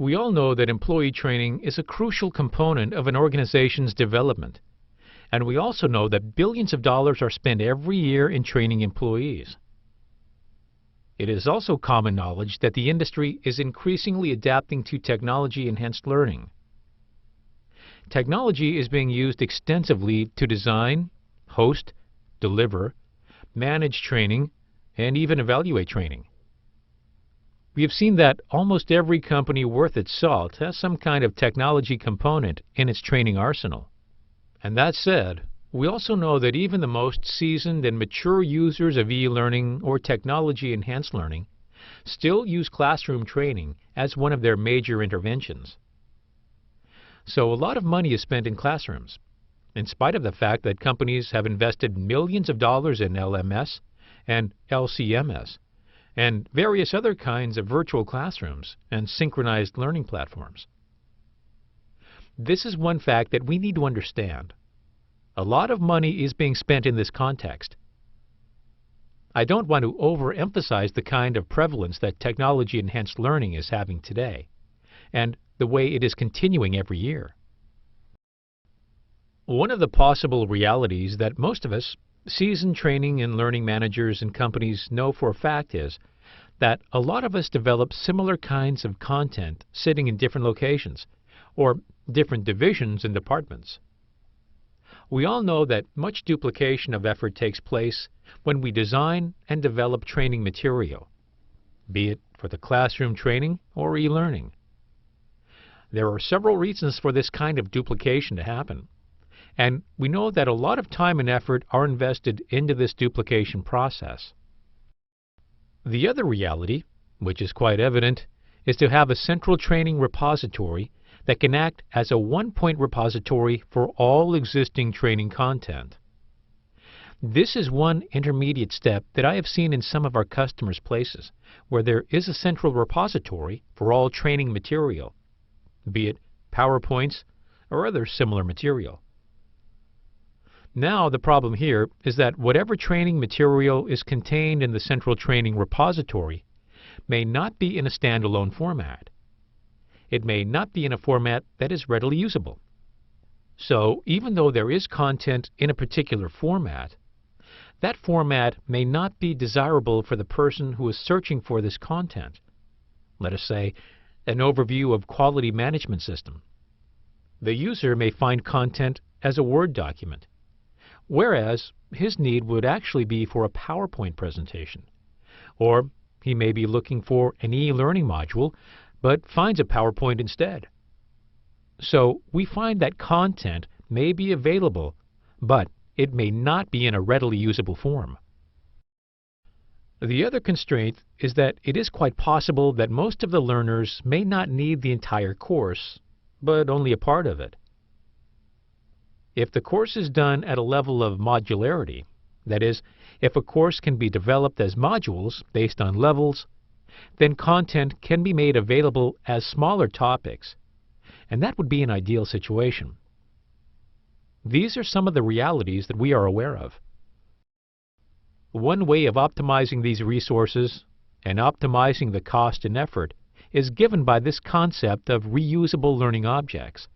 We all know that employee training is a crucial component of an organization's development, and we also know that billions of dollars are spent every year in training employees. It is also common knowledge that the industry is increasingly adapting to technology-enhanced learning. Technology is being used extensively to design, host, deliver, manage training, and even evaluate training. We have seen that almost every company worth its salt has some kind of technology component in its training arsenal. And that said, we also know that even the most seasoned and mature users of e-learning or technology-enhanced learning still use classroom training as one of their major interventions. So a lot of money is spent in classrooms, in spite of the fact that companies have invested millions of dollars in LMS and LCMS and various other kinds of virtual classrooms and synchronized learning platforms. This is one fact that we need to understand. A lot of money is being spent in this context. I don't want to overemphasize the kind of prevalence that technology-enhanced learning is having today, and the way it is continuing every year. One of the possible realities that most of us, seasoned training and learning managers and companies, know for a fact is that a lot of us develop similar kinds of content sitting in different locations or different divisions and departments. We all know that much duplication of effort takes place when we design and develop training material, be it for the classroom training or e-learning. There are several reasons for this kind of duplication to happen, and we know that a lot of time and effort are invested into this duplication process. The other reality, which is quite evident, is to have a central training repository that can act as a one-point repository for all existing training content. This is one intermediate step that I have seen in some of our customers' places, where there is a central repository for all training material, be it PowerPoints or other similar material. Now the problem here is that whatever training material is contained in the central training repository may not be in a standalone format. It may not be in a format that is readily usable. So even though there is content in a particular format, that format may not be desirable for the person who is searching for this content. Let us say, an overview of quality management system. The user may find content as a Word document, whereas his need would actually be for a PowerPoint presentation. Or he may be looking for an e-learning module, but finds a PowerPoint instead. So we find that content may be available, but it may not be in a readily usable form. The other constraint is that it is quite possible that most of the learners may not need the entire course, but only a part of it. If the course is done at a level of modularity, that is, if a course can be developed as modules based on levels, then content can be made available as smaller topics, and that would be an ideal situation. These are some of the realities that we are aware of. One way of optimizing these resources and optimizing the cost and effort is given by this concept of reusable learning objects.